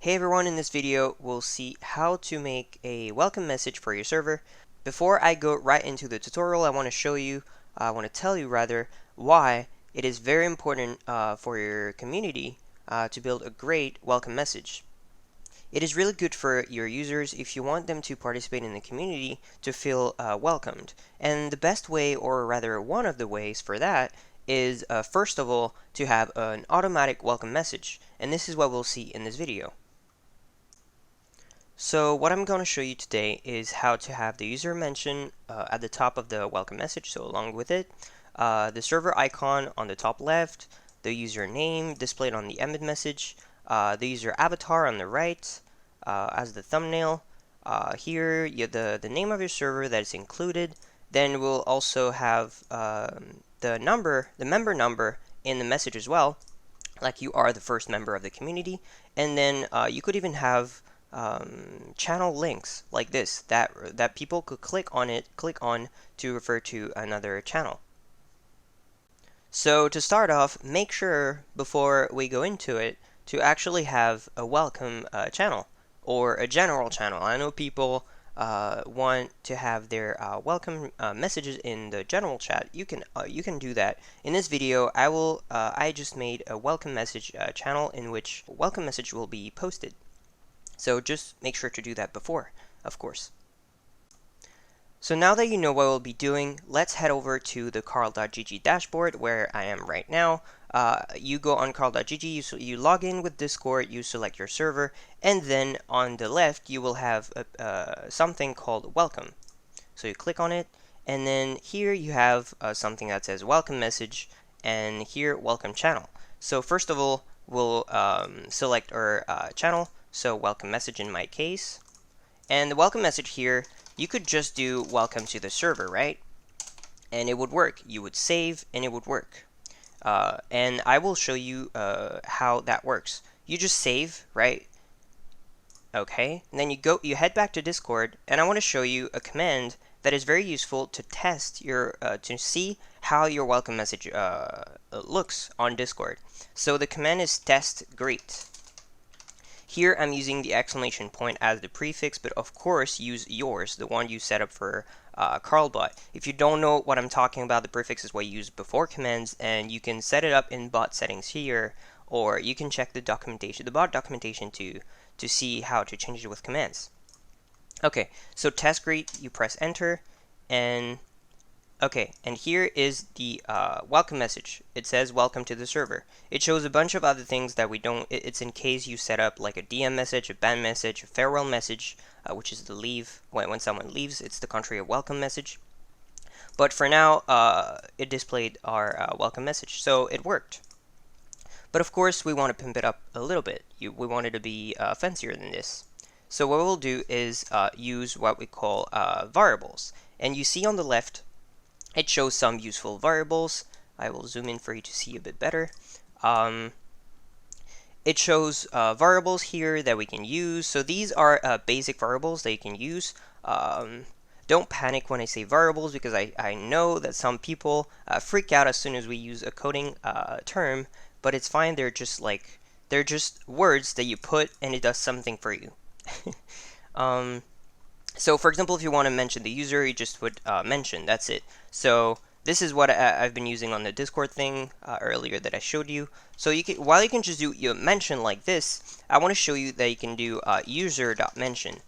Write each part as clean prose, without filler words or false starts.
Hey everyone, in this video we'll see how to make a welcome message for your server. Before I go right into the tutorial, I want to tell you rather, why it is very important for your community to build a great welcome message. It is really good for your users if you want them to participate in the community to feel welcomed. And the best way, or rather one of the ways for that, is first of all to have an automatic welcome message. And this is what we'll see in this video. So what I'm going to show you today is how to have the user mention at the top of the welcome message, so along with it, the server icon on the top left, the user name displayed on the embed message, the user avatar on the right as the thumbnail, here the name of your server that is included. Then we'll also have the member number in the message as well, like you are the first member of the community. And then you could even have channel links like this that people could click on to refer to another channel. So to start off, make sure before we go into it to actually have a welcome channel or a general channel. I know people want to have their welcome messages in the general chat. You can do that. In this video, I just made a welcome message channel in which welcome message will be posted. So just make sure to do that before, of course. So now that you know what we'll be doing, let's head over to the carl.gg dashboard where I am right now. You go on carl.gg, you log in with Discord, you select your server, and then on the left you will have something called welcome. So you click on it, and then here you have something that says welcome message, and here welcome channel. So first of all, we'll select our channel. So welcome message in my case. And the welcome message here, you could just do welcome to the server, right? And it would work. You would save and it would work. And I will show you how that works. You just save, right? Okay. And then you head back to Discord, and I want to show you a command that is very useful to test your to see how your welcome message looks on Discord. So the command is test greet. Here I'm using the exclamation point as the prefix, but of course use yours, the one you set up for CarlBot. If you don't know what I'm talking about, the prefix is what you use before commands, and you can set it up in bot settings here, or you can check the documentation, the bot documentation to see how to change it with commands. Okay, so test greet, you press enter, and okay, and here is the welcome message. It says welcome to the server. It shows a bunch of other things that we don't, it's in case you set up like a DM message, a ban message, a farewell message, which is the leave, when someone leaves, it's the country of welcome message. But for now, it displayed our welcome message, so it worked. But of course, we want to pimp it up a little bit. We want it to be fancier than this. So what we'll do is use what we call variables. And you see on the left, it shows some useful variables. I will zoom in for you to see a bit better. It shows variables here that we can use. So these are basic variables that you can use. Don't panic when I say variables, because I know that some people freak out as soon as we use a coding term, but it's fine. They're just words that you put and it does something for you. So for example, if you want to mention the user, you just would mention, that's it. So this is what I've been using on the Discord thing earlier that I showed you. So while you can just do your mention like this, I want to show you that you can do user.mention.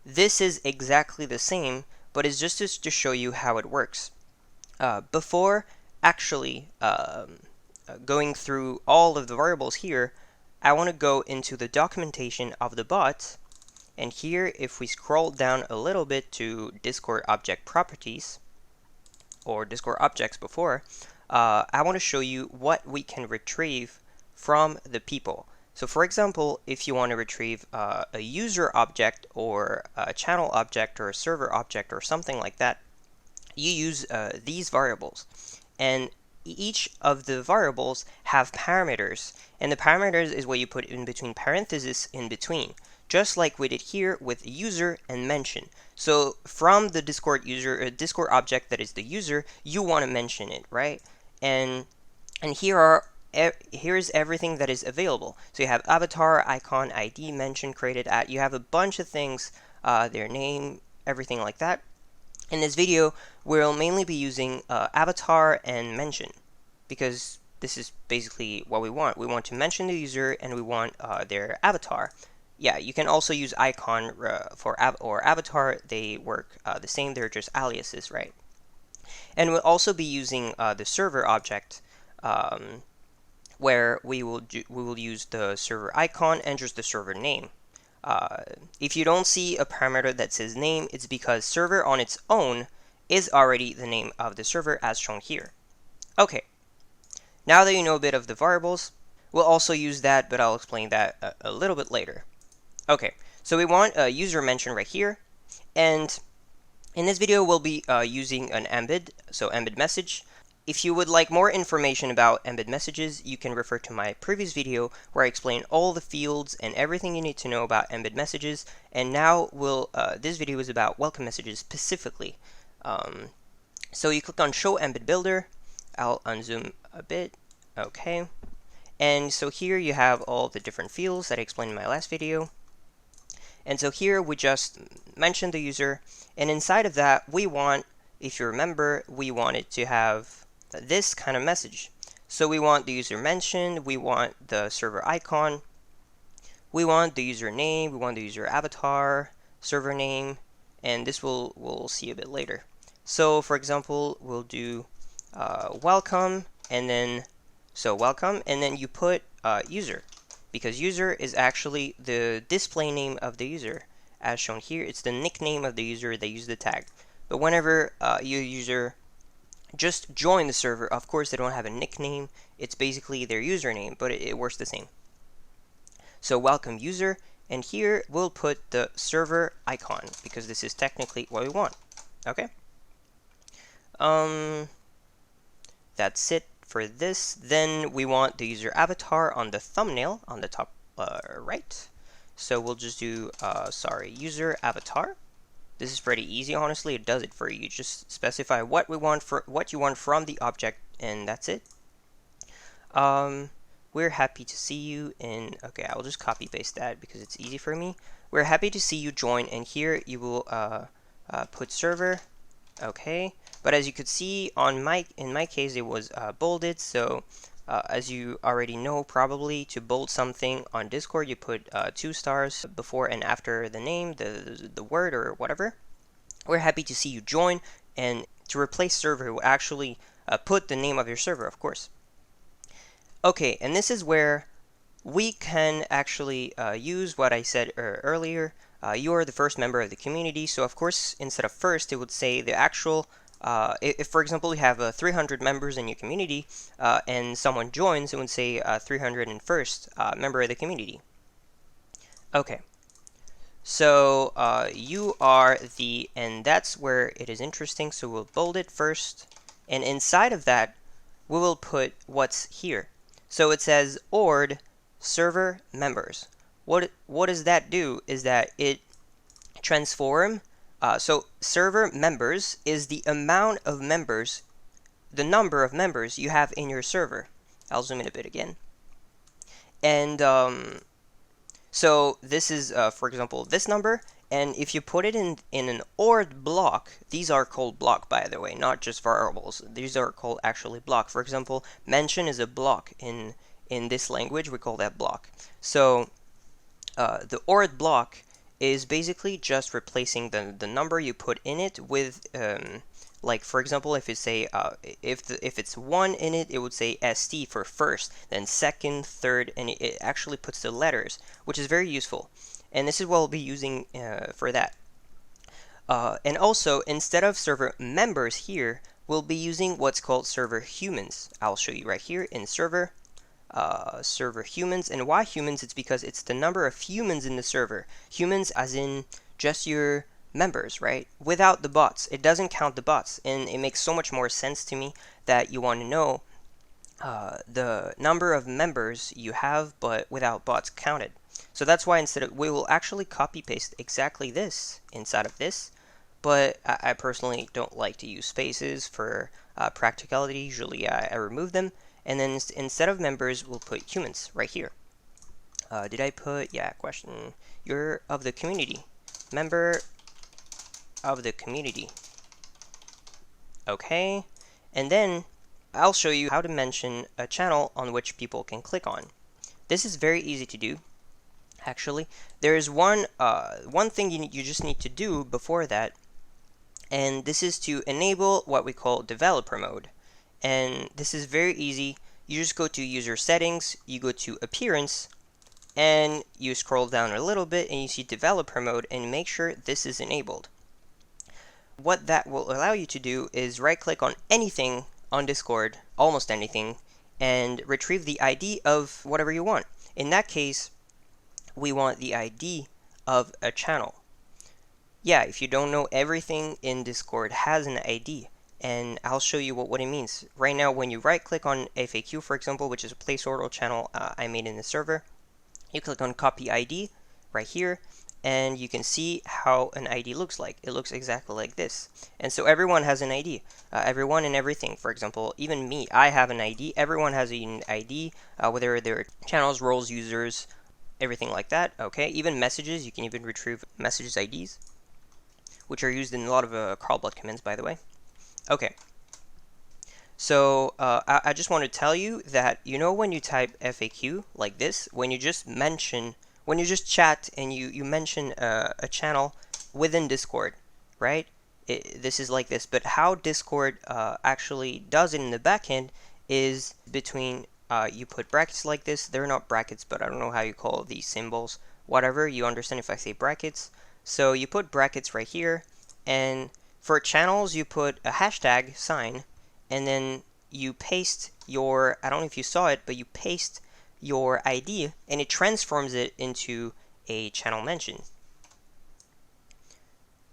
This is exactly the same, but it's just to show you how it works. Before actually going through all of the variables here, I want to go into the documentation of the bot. And here, if we scroll down a little bit to Discord object properties, or Discord objects before, I want to show you what we can retrieve from the people. So for example, if you want to retrieve a user object or a channel object or a server object or something like that, you use these variables. And each of the variables have parameters, and the parameters is what you put in between parentheses in between, just like we did here with user and mention. So from the Discord Discord object that is the user, you want to mention it, right? And here are here's everything that is available. So you have avatar, icon, ID, mention, created at. You have a bunch of things, their name, everything like that. In this video, we'll mainly be using avatar and mention, because this is basically what we want. We want to mention the user, and we want their avatar. Yeah, you can also use icon or avatar. They work the same. They're just aliases, right? And we'll also be using the server object, where we will use the server icon and just the server name. If you don't see a parameter that says name, it's because server on its own is already the name of the server as shown here. Okay, now that you know a bit of the variables, we'll also use that, but I'll explain that a little bit later. Okay, so we want a user mention right here, and in this video we'll be using an embed, so embed message. If you would like more information about embed messages, you can refer to my previous video where I explain all the fields and everything you need to know about embed messages. And now this video is about welcome messages specifically. So you click on Show Embed Builder. I'll unzoom a bit. Okay. And so here you have all the different fields that I explained in my last video. And so here we just mention the user, and inside of that we want, if you remember, we want it to have this kind of message. So we want the user mentioned, we want the server icon, we want the user name, we want the user avatar, server name, and this we'll see a bit later. So for example, we'll do welcome, and then welcome, and then you put user, because user is actually the display name of the user. As shown here, it's the nickname of the user. They use the tag. But whenever your user just join the server, of course they don't have a nickname. It's basically their username, but it works the same. So welcome user, and here we'll put the server icon, because this is technically what we want. Okay. That's it for this. Then we want the user avatar on the thumbnail on the top right. So we'll just do user avatar. This is pretty easy, honestly. It does it for you. You just specify what you want from the object, and that's it. We're happy to see you in. Okay, I'll just copy paste that because it's easy for me. We're happy to see you join, and here you will put server. Okay, but as you could see in my case it was bolded. So as you already know, probably to bold something on Discord, you put 2 stars before and after the name, the word or whatever. We're happy to see you join, and to replace server, we'll actually put the name of your server, of course. Okay, and this is where we can actually use what I said earlier. You are the first member of the community, so of course, instead of first, it would say the actual. If, for example, you have 300 members in your community and someone joins, it would say 301st member of the community. Okay, so you are the, and that's where it is interesting, so we'll bold it first, and inside of that, we will put what's here. So it says ORD server members. What does that do is that it transform. So server members is the amount of members, the number of members you have in your server. I'll zoom in a bit again. And so this is, for example, this number. And if you put it in an ORD block, these are called block, by the way, not just variables. These are called actually block. For example, mention is a block in this language. We call that block. So the ORD block is basically just replacing the number you put in it with, like for example, if you say if it's 1 in it, it would say ST for first, then second, third, and it actually puts the letters, which is very useful. And this is what we'll be using for that. And also, instead of server members here, we'll be using what's called server humans. I'll show you right here in server humans. And why humans? It's because it's the number of humans in the server. Humans as in just your members, right? Without the bots. It doesn't count the bots. And it makes so much more sense to me that you want to know the number of members you have, but without bots counted. So that's why we will actually copy paste exactly this inside of this. But I personally don't like to use spaces for practicality. Usually I remove them. and then instead of members, we'll put humans right here. Did I put, yeah, question, you're of the community, member of the community. Okay, and then I'll show you how to mention a channel on which people can click on. This is very easy to do. Actually, there is one thing you just need to do before that, and this is to enable what we call developer mode. And this is very easy. You just go to user settings, you go to appearance, and you scroll down a little bit and you see developer mode, and make sure this is enabled. What that will allow you to do is right click on anything on Discord, almost anything, and retrieve the ID of whatever you want. In that case, we want the ID of a channel. Yeah, if you don't know, everything in Discord has an ID, and I'll show you what it means. Right now, when you right click on FAQ, for example, which is a placeholder channel I made in the server, you click on copy ID right here, and you can see how an ID looks like. It looks exactly like this. And so everyone has an ID. Everyone and everything. For example, even me, I have an ID. Everyone has a unique ID, whether they're channels, roles, users, everything like that. Okay, even messages, you can even retrieve messages IDs, which are used in a lot of crawlbot commands, by the way. Okay. So I just want to tell you that, you know, when you type FAQ like this, when you just chat and you mention a channel within Discord, right? This is like this. But how Discord actually does it in the backend is between, you put brackets like this. They're not brackets, but I don't know how you call these symbols. Whatever, you understand if I say brackets. So you put brackets right here, and for channels, you put a hashtag sign, and then you paste your, I don't know if you saw it, but you paste your ID, and it transforms it into a channel mention.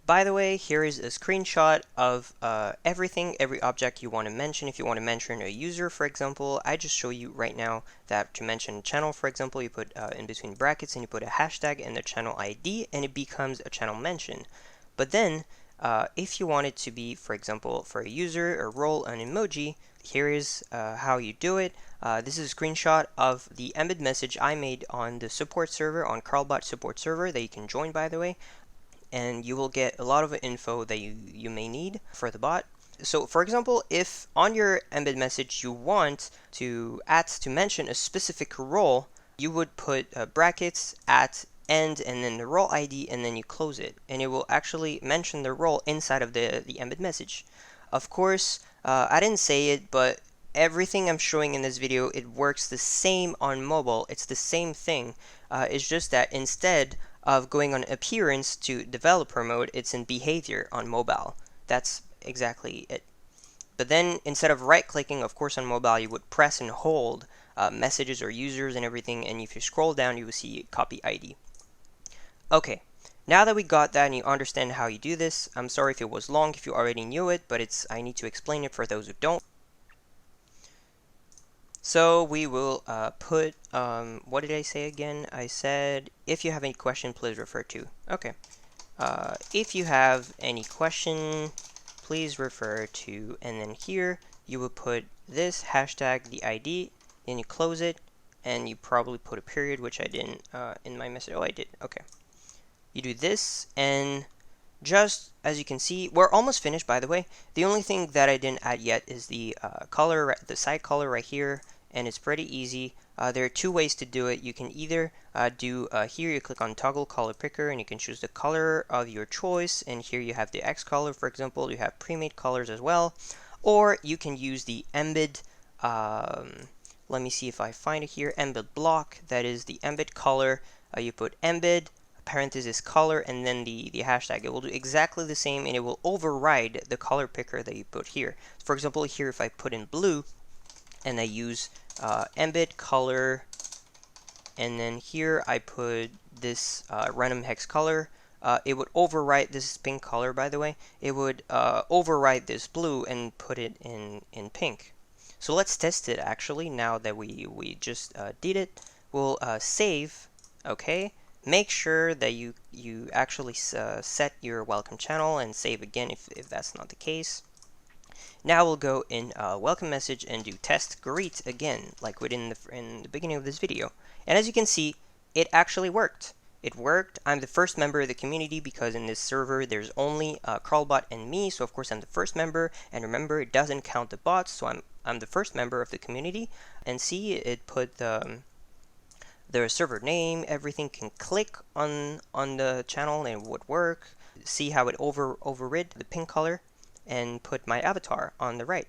By the way, here is a screenshot of every object you want to mention. If you want to mention a user, for example, I just show you right now that to mention a channel, for example, you put in between brackets and you put a hashtag and the channel ID, and it becomes a channel mention. But then, if you want it to be, for example, for a user, a role, an emoji, here is how you do it. This is a screenshot of the embed message I made on the support server, on Crawlbot support server, that you can join, by the way, and you will get a lot of info that you may need for the bot. So, for example, if on your embed message you want to mention a specific role, you would put brackets at end and then the role ID, and then you close it, and it will actually mention the role inside of the embed message. Of course, I didn't say it, but everything I'm showing in this video, it works the same on mobile. It's the same thing. It's just that instead of going on appearance to developer mode, it's in behavior on mobile. That's exactly it. But then instead of right clicking, of course on mobile you would press and hold messages or users and everything, and if you scroll down you will see copy ID. Okay, now that we got that and you understand how you do this, I'm sorry if it was long, if you already knew it, but I need to explain it for those who don't. So we will put, what did I say again? I said, if you have any question, please refer to. Okay. If you have any question, please refer to, and then here you will put this hashtag, the ID, then you close it, and you probably put a period, which I didn't in my message. Oh, I did. Okay. You do this, and just as you can see, we're almost finished, by the way. The only thing that I didn't add yet is the color, the side color right here, and it's pretty easy. There are two ways to do it. You can either do here, you click on toggle color picker, and you can choose the color of your choice, and here you have the X color, for example. You have pre-made colors as well, or you can use the embed, let me see if I find it here, embed block. That is the embed color. You put embed parenthesis color and then the hashtag. It will do exactly the same, and it will override the color picker that you put here. For example, here if I put in blue and I use embed color, and then here I put this random hex color, it would overwrite, this is pink color by the way, it would overwrite this blue and put it in pink. So let's test it actually now that we just did it. We'll save, okay. Make sure that you actually set your welcome channel and save again if that's not the case. Now we'll go in welcome message and do test greet again, like we did in the beginning of this video. And as you can see, it actually worked. It worked. I'm the first member of the community because in this server there's only Crawlbot and me, so of course I'm the first member. And remember, it doesn't count the bots, so I'm the first member of the community. And see, it put the server name, everything. Can click on the channel and it would work. See how it overrid the pink color and put my avatar on the right.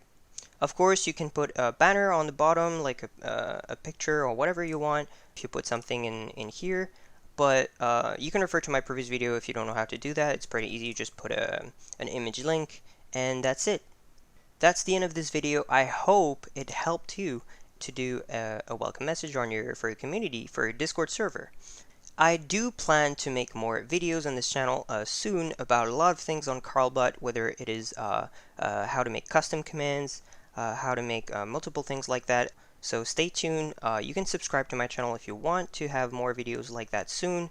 Of course, you can put a banner on the bottom, like a picture or whatever you want. If you put something in here, but you can refer to my previous video if you don't know how to do that. It's pretty easy. You just put an image link, and that's it. That's the end of this video. I hope it helped you to do a welcome message on for your community, for your Discord server. I do plan to make more videos on this channel soon about a lot of things on Crawlbot, whether it is how to make custom commands, how to make multiple things like that. So stay tuned. You can subscribe to my channel if you want to have more videos like that soon.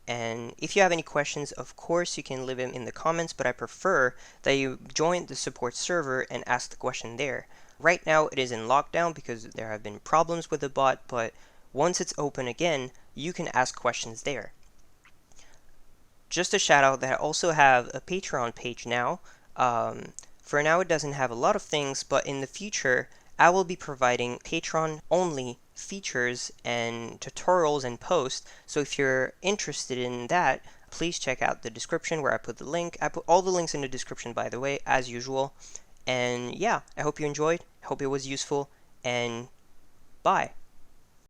And if you have any questions, of course, you can leave them in the comments, but I prefer that you join the support server and ask the question there. Right now, it is in lockdown because there have been problems with the bot, but once it's open again, you can ask questions there. Just a shout out that I also have a Patreon page now. For now, it doesn't have a lot of things, but in the future, I will be providing Patreon-only features and tutorials and posts. So if you're interested in that, please check out the description where I put the link. I put all the links in the description, by the way, as usual. And yeah, I hope you enjoyed. I hope it was useful. And bye.